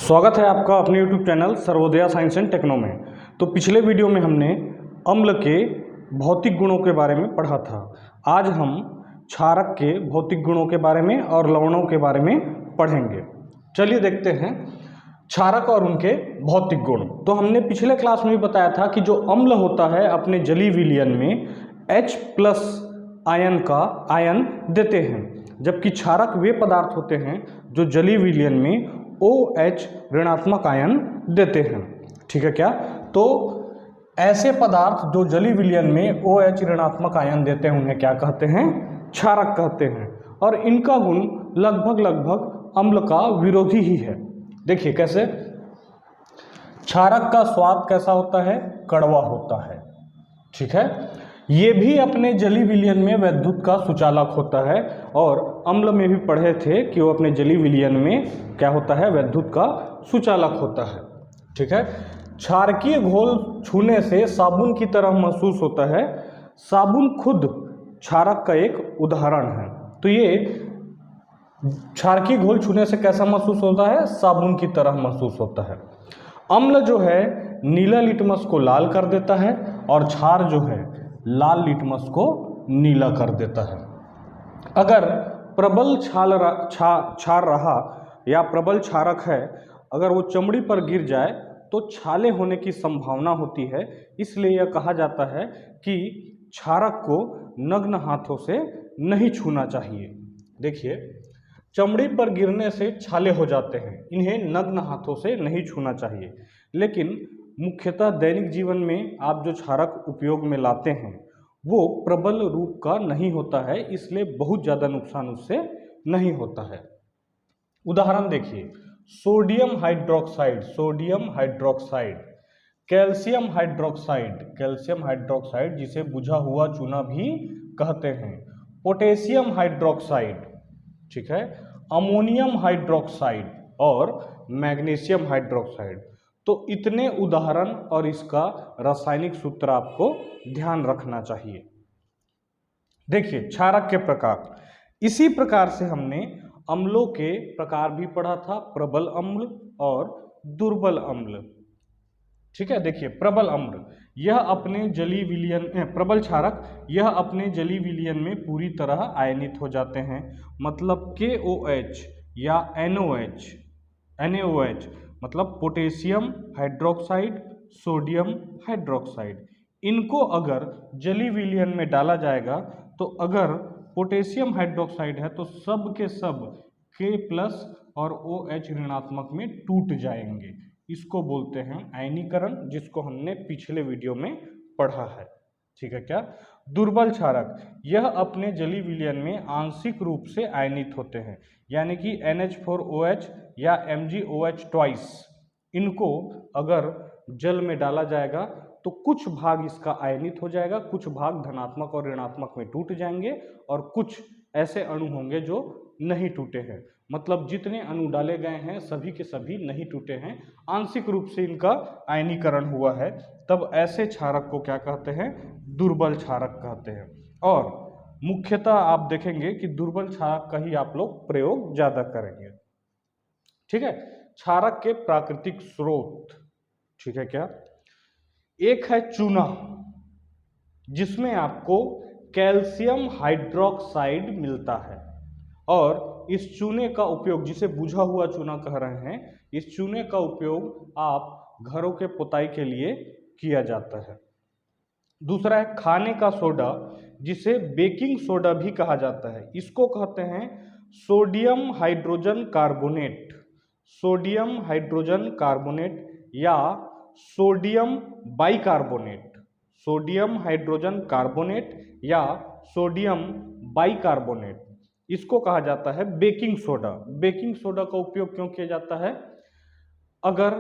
स्वागत है आपका अपने YouTube channel Sarvodaya science and techno में। तो पिछले वीडियो में हमने अम्ल के भौतिक गुणों के बारे में पढ़ा था। आज हम क्षारक के भौतिक गुणों के बारे में और लवणों के बारे में पढ़ेंगे। चलिए देखते हैं क्षारक और उनके भौतिक गुण। तो हमने पिछले क्लास में भी बताया था कि जो अम्ल होता है अपने जलीय विलयन में H+ आयन का आयन देते हैं, जबकि क्षारक वे पदार्थ होते हैं जो जलीय विलयन में OH ऋणात्मक आयन देते हैं। ठीक है क्या? तो ऐसे पदार्थ जो जलीय विलयन में OH ऋणात्मक आयन देते हैं उन्हें क्या कहते हैं? क्षारक कहते हैं। और इनका गुण लगभग अम्ल का विरोधी ही है। देखिए कैसे। क्षारक का स्वाद कैसा होता है? कड़वा होता है। ठीक है। ये भी अपने जलीय विलयन में वैद्युत का सुचालक होता है, और अम्ल में भी पढ़े थे कि वो अपने जलीय विलयन में क्या होता है? वैद्युत का सुचालक होता है। ठीक है। क्षारकीय घोल छूने से साबुन की तरह महसूस होता है। साबुन खुद क्षारक का एक उदाहरण है। तो ये क्षारकीय घोल छूने से कैसा महसूस होता है? साबुन की तरह महसूस होता है। अम्ल जो है नीला लिटमस को लाल कर देता है, और क्षार जो है लाल लिटमस को नीला कर देता है। अगर प्रबल क्षार रहा या प्रबल क्षारक है, अगर वो चमड़ी पर गिर जाए तो छाले होने की संभावना होती है। इसलिए यह कहा जाता है कि क्षारक को नग्न हाथों से नहीं छूना चाहिए। देखिए, चमड़ी पर गिरने से छाले हो जाते हैं, इन्हें नग्न हाथों से नहीं छूना चाहिए। लेकिन मुख्यतः दैनिक जीवन में आप जो क्षारक उपयोग में लाते हैं वो प्रबल रूप का नहीं होता है, इसलिए बहुत ज़्यादा नुकसान उससे नहीं होता है। उदाहरण देखिए, सोडियम हाइड्रोक्साइड, कैल्शियम हाइड्रोक्साइड जिसे बुझा हुआ चूना भी कहते हैं, पोटेशियम हाइड्रोक्साइड, ठीक है, अमोनियम हाइड्रोक्साइड और मैग्नीशियम हाइड्रोक्साइड। तो इतने उदाहरण और इसका रासायनिक सूत्र आपको ध्यान रखना चाहिए। देखिए क्षारक के प्रकार, इसी प्रकार से हमने अम्लों के प्रकार भी पढ़ा था, प्रबल अम्ल और दुर्बल अम्ल। ठीक है। देखिए प्रबल अम्ल, यह अपने जलीय विलयन प्रबल क्षारक यह अपने जलीय विलयन में पूरी तरह आयनित हो जाते हैं। मतलब KOH या NaOH मतलब पोटेशियम हाइड्रोक्साइड, सोडियम हाइड्रोक्साइड। इनको अगर जलीय विलयन में डाला जाएगा तो अगर पोटेशियम हाइड्रोक्साइड है तो सब के सब K+ और OH ऋणात्मक में टूट जाएंगे। इसको बोलते हैं आयनीकरण, जिसको हमने पिछले वीडियो में पढ़ा है। ठीक है क्या? दुर्बल क्षारक, यह अपने जलीय विलयन में आंशिक रूप से आयनित होते हैं, यानी कि NH4OH या MgOH2। इनको अगर जल में डाला जाएगा तो कुछ भाग इसका आयनित हो जाएगा, कुछ भाग धनात्मक और ऋणात्मक में टूट जाएंगे, और कुछ ऐसे अणु होंगे जो नहीं टूटे हैं। मतलब जितने अणु डाले गए हैं सभी के सभी नहीं टूटे हैं, आंशिक रूप से इनका आयनीकरण हुआ है। तब ऐसे क्षारक को क्या कहते हैं? दुर्बल क्षारक कहते हैं। और मुख्यतः आप देखेंगे कि दुर्बल क्षारक का ही आप लोग प्रयोग ज्यादा करेंगे। ठीक है। क्षारक के प्राकृतिक स्रोत, ठीक है क्या? एक है चूना, जिसमें आपको कैल्शियम हाइड्रोक्साइड मिलता है, और इस चूने का उपयोग, जिसे बुझा हुआ चूना कह रहे हैं, इस चूने का उपयोग आप घरों के पुताई के लिए किया जाता है। दूसरा है खाने का सोडा, जिसे बेकिंग सोडा भी कहा जाता है। इसको कहते हैं सोडियम हाइड्रोजन कार्बोनेट, या सोडियम बाइकार्बोनेट, या सोडियम बाइकार्बोनेट। इसको कहा जाता है बेकिंग सोडा। बेकिंग सोडा का उपयोग क्यों किया जाता है? अगर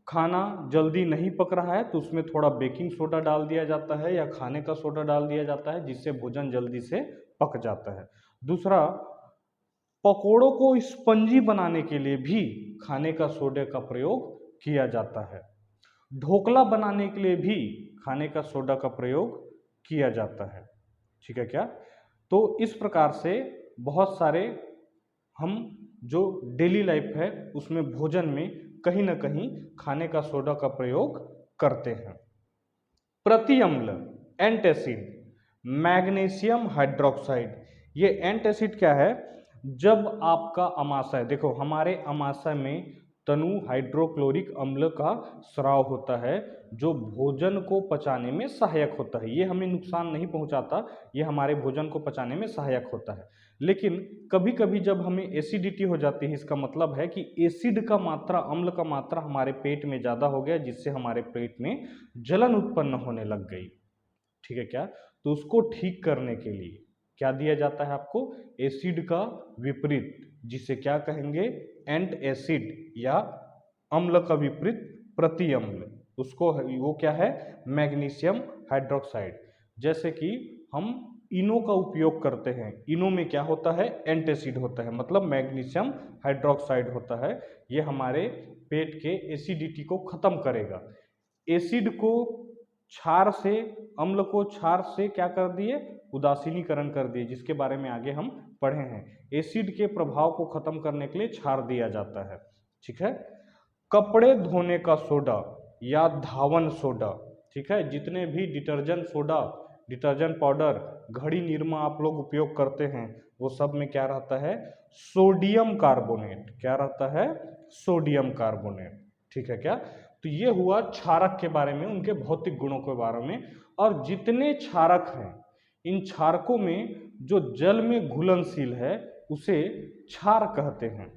खाना जल्दी नहीं पक रहा है तो उसमें थोड़ा बेकिंग सोडा डाल दिया जाता है या खाने का सोडा डाल दिया जाता है, जिससे भोजन जल्दी से पक जाता है। दूसरा, पकोड़ों को स्पंजी बनाने के लिए भी खाने का सोडे का प्रयोग किया जाता है। ढोकला बनाने के लिए भी खाने का सोडा का प्रयोग किया जाता है। ठीक है क्या? तो इस प्रकार से बहुत सारे हम जो डेली लाइफ है उसमें भोजन में कहीं ना कहीं खाने का सोडा का प्रयोग करते हैं। प्रति अम्ल एंटासिड मैग्नीशियम हाइड्रोक्साइड। ये एंटासिड क्या है? जब आपका अमाशय, देखो हमारे अमाशय में तनु हाइड्रोक्लोरिक अम्ल का स्राव होता है जो भोजन को पचाने में सहायक होता है। ये हमें नुकसान नहीं पहुंचाता, ये हमारे भोजन को पचाने में सहायक होता है। लेकिन कभी कभी जब हमें एसिडिटी हो जाती है, इसका मतलब है कि एसिड का मात्रा, अम्ल का मात्रा हमारे पेट में ज़्यादा हो गया, जिससे हमारे पेट में जलन उत्पन्न होने लग गई। ठीक है क्या? तो उसको ठीक करने के लिए क्या दिया जाता है आपको? एसिड का विपरीत, जिसे क्या कहेंगे? एंट एसिड, या अम्ल का विपरीत प्रति अम्ल, उसको वो क्या है? Magnesium hydroxide. जैसे कि हम इनो का उपयोग करते हैं, इनो में क्या होता है? एंटासिड होता है, मतलब मैग्नीशियम हाइड्रोक्साइड होता है। ये हमारे पेट के एसिडिटी को खत्म करेगा। एसिड को क्षार से, अम्ल को क्षार से क्या कर दिए? उदासीनीकरण कर दिए, जिसके बारे में आगे हम पढ़े हैं। एसिड के प्रभाव को खत्म करने के लिए क्षार दिया जाता है। ठीक है। कपड़े धोने का सोडा या धावन सोडा, ठीक है, जितने भी डिटर्जेंट सोडा, डिटर्जेंट पाउडर, घड़ी, निरमा आप लोग उपयोग करते हैं, वो सब में क्या रहता है? Sodium carbonate. क्या रहता है? Sodium carbonate. ठीक है क्या? तो ये हुआ क्षारक के बारे में, उनके भौतिक गुणों के बारे में। और जितने क्षारक हैं, इन क्षारकों में जो जल में घुलनशील है उसे क्षार कहते हैं।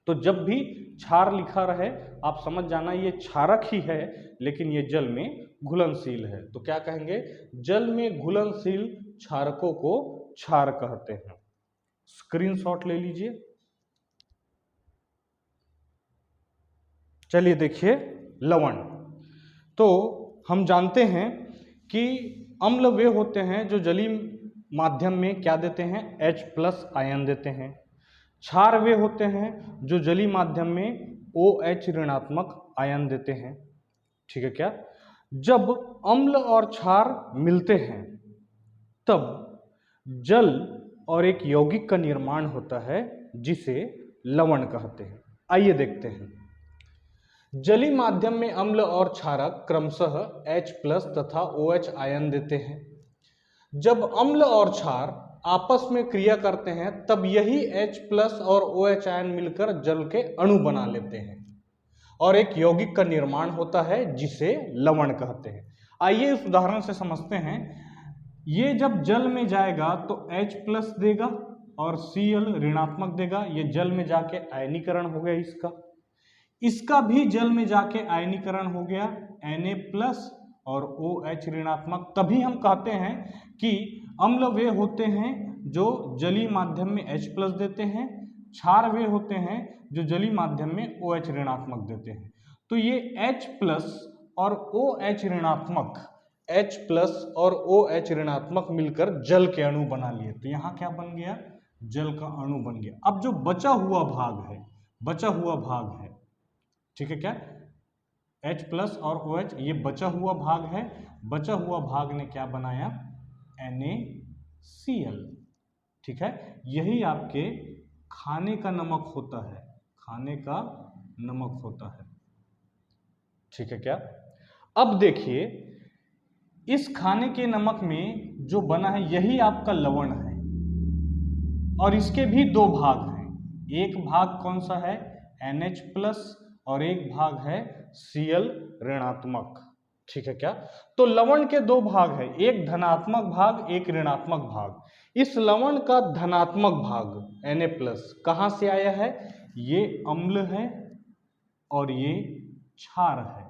तो जब भी क्षार लिखा रहे आप समझ जाना ये क्षारक ही है, लेकिन ये जल में घुलनशील है। तो क्या कहेंगे? जल में घुलनशील क्षारकों को क्षार कहते हैं। स्क्रीनशॉट ले लीजिए। चलिए देखिए लवण। तो हम जानते हैं कि अम्ल वे होते हैं जो जलीय माध्यम में क्या देते हैं? H+ आयन देते हैं। क्षार वे होते हैं जो जलीय माध्यम में OH ऋणात्मक आयन देते हैं। ठीक है क्या? जब अम्ल और क्षार मिलते हैं तब जल और एक यौगिक का निर्माण होता है जिसे लवण कहते हैं। आइए देखते हैं। जलीय माध्यम में अम्ल और क्षारक क्रमशः H+ तथा OH आयन देते हैं। जब अम्ल और क्षार आपस में क्रिया करते हैं तब यही H+ और OH आयन मिलकर जल के अणु बना लेते हैं और एक यौगिक का निर्माण होता है जिसे लवण कहते हैं। आइए इस उदाहरण से समझते हैं। ये जब जल में जाएगा तो H+ देगा और Cl ऋणात्मक देगा। ये जल में जाके आयनीकरण हो गया इसका भी जल में जाके आयनीकरण हो गया Na+ और OH ऋणात्मक। तभी हम कहते हैं कि अम्ल वे होते हैं जो जलीय माध्यम में H+ देते हैं, क्षार वे होते हैं जो जलीय माध्यम में OH ऋणात्मक देते हैं। तो ये H+ और OH ऋणात्मक, H+ और OH ऋणात्मक मिलकर जल के अणु बना लिए। तो यहाँ क्या बन गया? जल का अणु बन गया। अब जो बचा हुआ भाग है, ठीक है क्या? H+ और OH ये बचा हुआ भाग है। बचा हुआ भाग ने क्या बनाया? NaCl। ठीक है, यही आपके खाने का नमक होता है, खाने का नमक होता है। ठीक है क्या? अब देखिए इस खाने के नमक में जो बना है यही आपका लवण है और इसके भी दो भाग हैं। एक भाग कौन सा है? NH+ और एक भाग है Cl ऋणात्मक। ठीक है क्या? तो लवण के दो भाग है, एक धनात्मक भाग, एक ऋणात्मक भाग। इस लवण का धनात्मक भाग Na+ कहां से आया है? ये अम्ल है और ये क्षार है।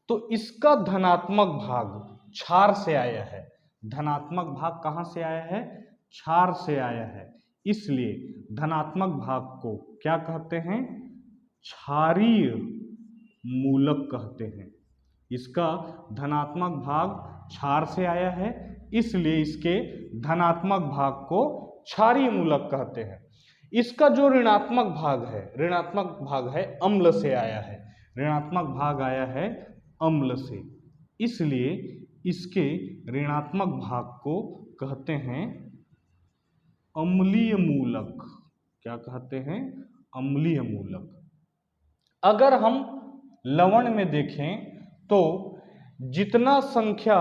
तो इसका धनात्मक भाग क्षार से आया है। धनात्मक भाग कहां से आया है? क्षार से आया है। इसलिए धनात्मक भाग को क्या कहते हैं? क्षारीय मूलक कहते हैं। इसका धनात्मक भाग क्षार से आया है, इसलिए इसके धनात्मक भाग को क्षारीय मूलक कहते हैं। इसका जो ऋणात्मक भाग है अम्ल से आया है। ऋणात्मक भाग आया है अम्ल से, इसलिए इसके ऋणात्मक भाग को कहते हैं अम्लीय मूलक। क्या कहते हैं? अम्लीय मूलक। अगर हम लवण में देखें तो जितना संख्या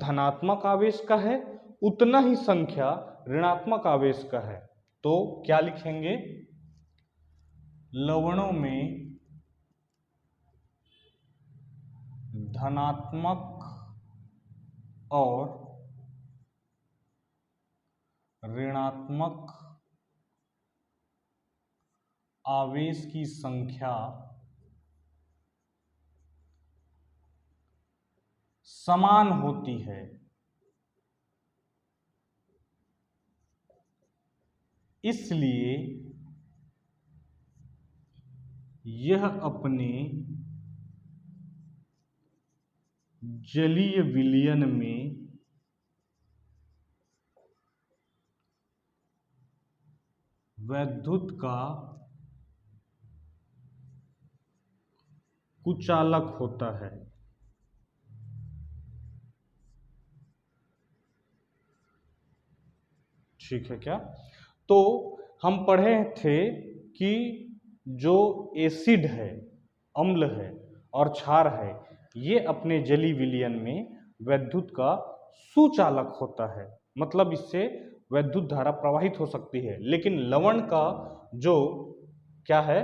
धनात्मक आवेश का है उतना ही संख्या ऋणात्मक आवेश का है। तो क्या लिखेंगे? लवणों में धनात्मक और ऋणात्मक आवेश की संख्या समान होती है, इसलिए यह अपने जलीय विलयन में वैद्युत का कुचालक होता है। ठीक है क्या? तो हम पढ़े थे कि जो एसिड है, अम्ल है और क्षार है, ये अपने जलीय विलयन में वैद्युत का सुचालक होता है। मतलब इससे वैद्युत धारा प्रवाहित हो सकती है। लेकिन लवण का जो क्या है,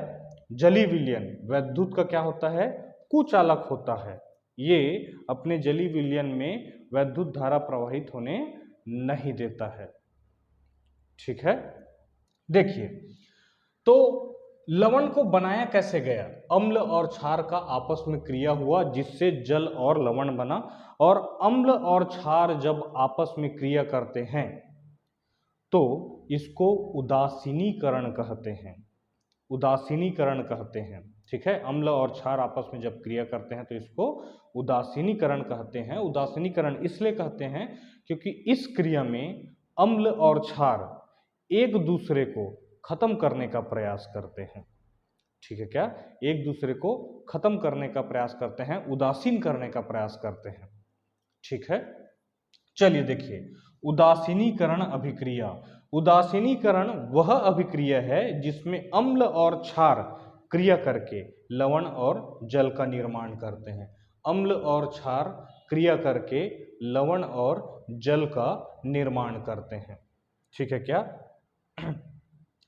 जलीय विलयन, वैद्युत का क्या होता है, कुचालक होता है। ये अपने जलीय विलयन में वैद्युत धारा प्रवाहित होने नहीं देता है। ठीक है, देखिए तो लवण को बनाया कैसे गया? अम्ल और क्षार का आपस में क्रिया हुआ जिससे जल और लवण बना। और अम्ल और क्षार जब आपस में क्रिया करते हैं तो इसको उदासीनीकरण कहते हैं। उदासीनीकरण कहते हैं। ठीक है, अम्ल और क्षार आपस में जब क्रिया करते हैं तो इसको उदासीनीकरण कहते हैं। उदासीनीकरण इसलिए कहते हैं क्योंकि इस क्रिया में अम्ल और क्षार एक दूसरे को खत्म करने का प्रयास करते हैं। ठीक है क्या? एक दूसरे को खत्म करने का प्रयास करते हैं, उदासीन करने का प्रयास करते हैं। ठीक है, चलिए देखिए, उदासीनीकरण अभिक्रिया। उदासीनीकरण वह अभिक्रिया है जिसमें अम्ल और क्षार क्रिया करके लवण और जल का निर्माण करते हैं। अम्ल और क्षार क्रिया करके लवण और जल का निर्माण करते हैं। ठीक है क्या?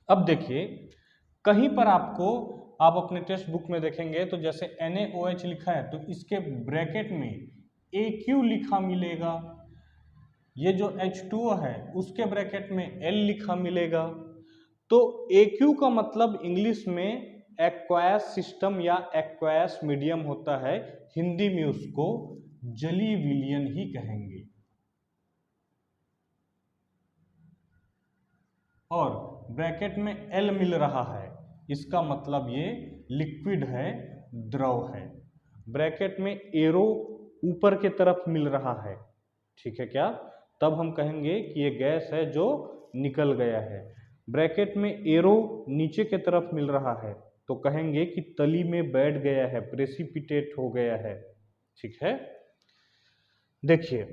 अब देखिए, कहीं पर आपको, आप अपने टेक्स्ट बुक में देखेंगे तो जैसे NaOH लिखा है तो इसके ब्रैकेट में AQ लिखा मिलेगा। ये जो H2O है उसके ब्रैकेट में L लिखा मिलेगा। तो AQ का मतलब इंग्लिश में एक्वायस सिस्टम या एक्वायस मीडियम होता है। हिंदी में उसको जलीय विलयन ही कहेंगे। और ब्रैकेट में L मिल रहा है, इसका मतलब ये लिक्विड है, द्रव है। ब्रैकेट में एरो ऊपर के तरफ मिल रहा है। ठीक है क्या? तब हम कहेंगे कि ये गैस है जो निकल गया है। ब्रैकेट में एरो नीचे के तरफ मिल रहा है तो कहेंगे कि तली में बैठ गया है, प्रेसिपिटेट हो गया है। ठीक है, देखिए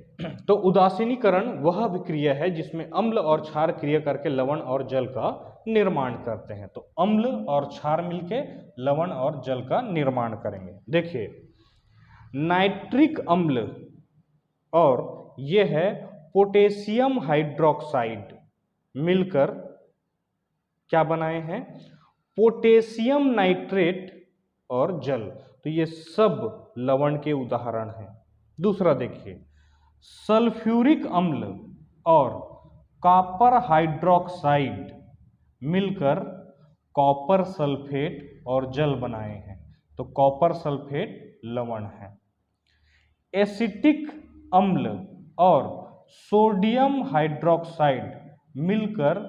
तो उदासीनीकरण वह अभिक्रिया है जिसमें अम्ल और क्षार क्रिया करके लवण और जल का निर्माण करते हैं। तो अम्ल और क्षार मिलके लवण और जल का निर्माण करेंगे। देखिए, नाइट्रिक अम्ल और यह है पोटेशियम हाइड्रोक्साइड मिलकर क्या बनाए हैं? पोटेशियम नाइट्रेट और जल। तो ये सब लवण के उदाहरण हैं। दूसरा देखिए, सल्फ्यूरिक अम्ल और कॉपर हाइड्रोक्साइड मिलकर कॉपर सल्फेट और जल बनाए हैं। तो कॉपर सल्फेट लवण है। एसिटिक अम्ल और सोडियम हाइड्रोक्साइड मिलकर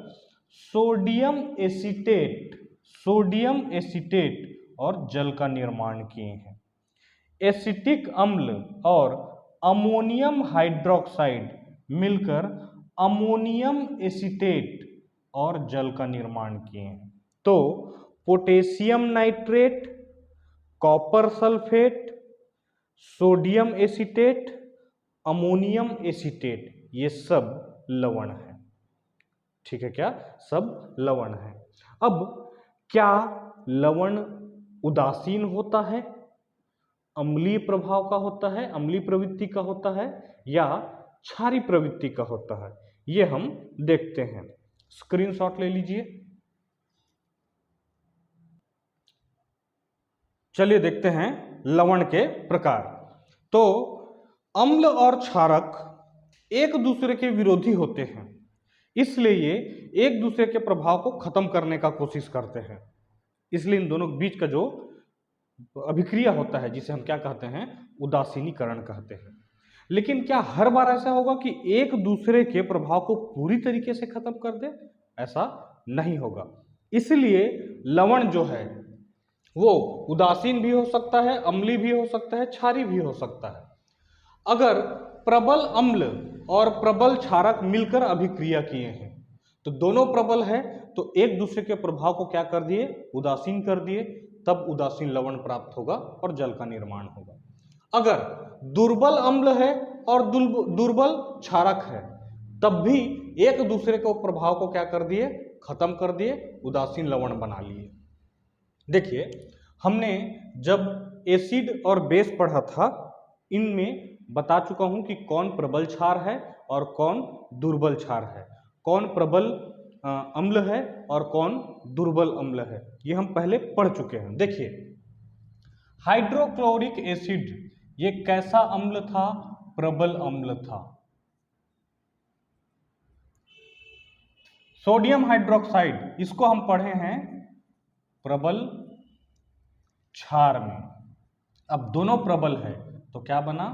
सोडियम एसीटेट और जल का निर्माण किए हैं। एसिटिक अम्ल और अमोनियम हाइड्रोक्साइड मिलकर अमोनियम एसीटेट और जल का निर्माण किए हैं। तो potassium nitrate, copper sulphate, sodium acetate, ammonium acetate, ये सब लवण है। ठीक है क्या? सब लवण है। अब क्या लवण उदासीन होता है, अम्लीय प्रभाव का होता है, अम्लीय प्रवृत्ति का होता है, या क्षारीय प्रवृत्ति का होता है, ये हम देखते हैं। स्क्रीनशॉट ले लीजिए। चलिए देखते हैं लवण के प्रकार। तो अम्ल और क्षारक एक दूसरे के विरोधी होते हैं, इसलिए ये एक दूसरे के प्रभाव को खत्म करने का कोशिश करते हैं। इसलिए इन दोनों के बीच का जो अभिक्रिया होता है, जिसे हम क्या कहते हैं, उदासीनीकरण कहते हैं। लेकिन क्या हर बार ऐसा होगा कि एक दूसरे के प्रभाव को पूरी तरीके से खत्म कर दे? ऐसा नहीं होगा। इसलिए लवण जो है वो उदासीन भी हो सकता है, अम्लीय भी हो सकता है, क्षारीय भी हो सकता है। अगर प्रबल अम्ल और प्रबल क्षारक मिलकर अभिक्रिया किए हैं तो दोनों प्रबल है, तो एक दूसरे के प्रभाव को क्या कर दिए, उदासीन कर दिए, तब उदासीन लवण प्राप्त होगा और जल का निर्माण होगा। अगर दुर्बल अम्ल है और दुर्बल क्षारक है, तब भी एक दूसरे के प्रभाव को क्या कर दिए, खत्म कर दिए, उदासीन लवण बना लिए। देखिए, हमने जब एसिड और बेस पढ़ा था, इनमें बता चुका हूं कि कौन प्रबल क्षार है और कौन दुर्बल क्षार है, कौन प्रबल अम्ल है और कौन दुर्बल अम्ल है, ये हम पहले पढ़ चुके हैं। देखिए, हाइड्रोक्लोरिक एसिड ये कैसा अम्ल था, प्रबल अम्ल था। सोडियम हाइड्रोक्साइड, इसको हम पढ़े हैं प्रबल क्षार में। अब दोनों प्रबल है तो क्या बना,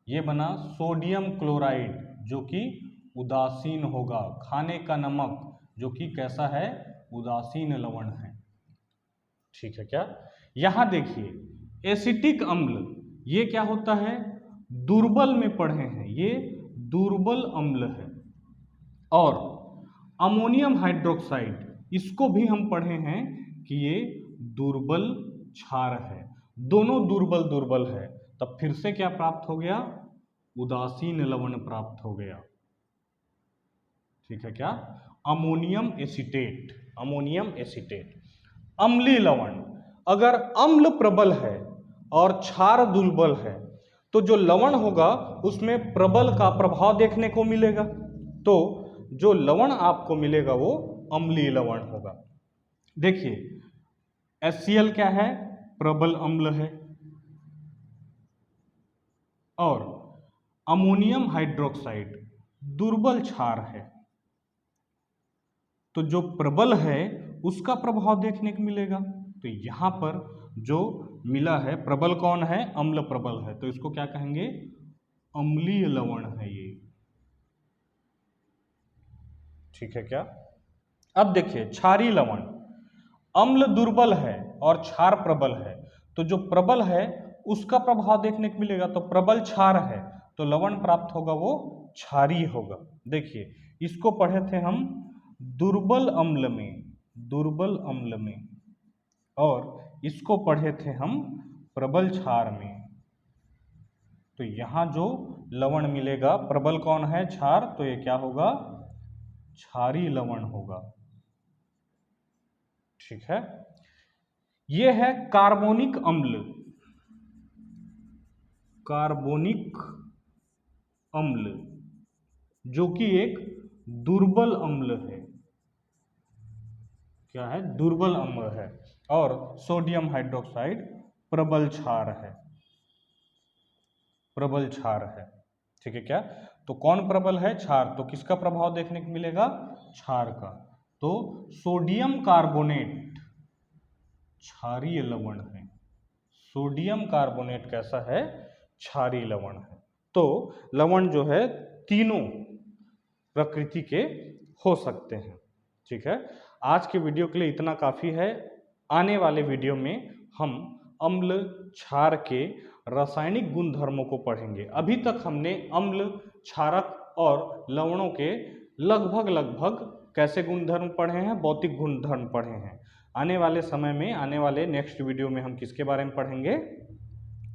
ये बना सोडियम क्लोराइड, जो कि उदासीन होगा। खाने का नमक, जो कि कैसा है, उदासीन लवण है। ठीक है क्या? यहां देखिए, एसिटिक अम्ल ये क्या होता है, दुर्बल में पढ़े हैं, ये दुर्बल अम्ल है। और अमोनियम हाइड्रोक्साइड, इसको भी हम पढ़े हैं कि ये दुर्बल क्षार है। दोनों दुर्बल दुर्बल है, तब फिर से क्या प्राप्त हो गया, उदासीन लवण प्राप्त हो गया। ठीक है क्या? Ammonium acetate, ammonium acetate. अम्लीय लवण, अगर अम्ल प्रबल है और क्षार दुर्बल है, तो जो लवण होगा उसमें प्रबल का प्रभाव देखने को मिलेगा, तो जो लवण आपको मिलेगा वो अम्लीय लवण होगा। देखिए, HCl क्या है, प्रबल अम्ल है, और अमोनियम हाइड्रोक्साइड दुर्बल क्षार है। तो जो प्रबल है उसका प्रभाव देखने को मिलेगा। तो यहां पर जो मिला है, प्रबल कौन है, अम्ल प्रबल है, तो इसको क्या कहेंगे, अम्लीय लवण है ये। ठीक है क्या? अब देखिए, क्षारीय लवण, अम्ल दुर्बल है और क्षार प्रबल है, तो जो प्रबल है उसका प्रभाव देखने को मिलेगा। तो प्रबल क्षार है तो लवण प्राप्त होगा वो क्षारीय होगा। देखिए, इसको पढ़े थे हम दुर्बल अम्ल में, दुर्बल अम्ल में, और इसको पढ़े थे हम प्रबल क्षार में। तो यहां जो लवण मिलेगा, प्रबल कौन है, क्षार, तो ये क्या होगा, क्षारीय लवण होगा। ठीक है? ये है कार्बोनिक अम्ल, कार्बोनिक अम्ल, जो कि एक दुर्बल अम्ल है। क्या है, दुर्बल अम्ल है। और सोडियम हाइड्रोक्साइड प्रबल क्षार है, प्रबल क्षार है। ठीक है क्या? तो कौन प्रबल है, क्षार, तो किसका प्रभाव देखने को मिलेगा, क्षार का। तो सोडियम कार्बोनेट क्षारीय लवण है, सोडियम कार्बोनेट कैसा है, क्षारीय लवण है। तो लवण जो है तीनों प्रकृति के हो सकते हैं। ठीक है? आज के वीडियो के लिए इतना काफ़ी है। आने वाले वीडियो में हम अम्ल क्षार के रासायनिक गुणधर्मों को पढ़ेंगे। अभी तक हमने अम्ल, क्षारक और लवणों के लगभग कैसे गुणधर्म पढ़े हैं, भौतिक गुणधर्म पढ़े हैं। आने वाले समय में, आने वाले नेक्स्ट वीडियो में हम किसके बारे में पढ़ेंगे,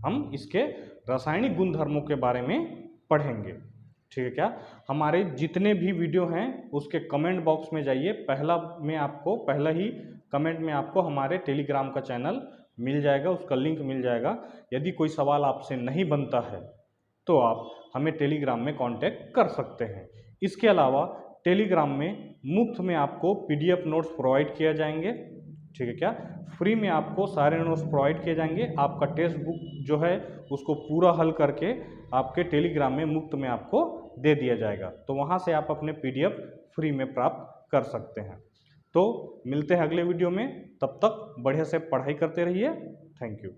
हम इसके रासायनिक गुणधर्मों के बारे में पढ़ेंगे। ठीक है क्या? हमारे जितने भी वीडियो हैं उसके कमेंट बॉक्स में जाइए, पहला ही कमेंट में आपको हमारे टेलीग्राम का चैनल मिल जाएगा, उसका लिंक मिल जाएगा। यदि कोई सवाल आपसे नहीं बनता है तो आप हमें टेलीग्राम में कांटेक्ट कर सकते हैं। इसके अलावा टेलीग्राम में मुफ्त में आपको PDF नोट्स प्रोवाइड किए जाएंगे, ठीक है क्या, फ्री में आपको सारे नोट्स प्रोवाइड किए जाएंगे। आपका टेक्स्ट बुक जो है उसको पूरा हल करके आपके टेलीग्राम में मुफ्त में आपको दे दिया जाएगा, तो वहाँ से आप अपने PDF फ्री में प्राप्त कर सकते हैं। तो मिलते हैं अगले वीडियो में, तब तक बढ़िया से पढ़ाई करते रहिए। Thank you.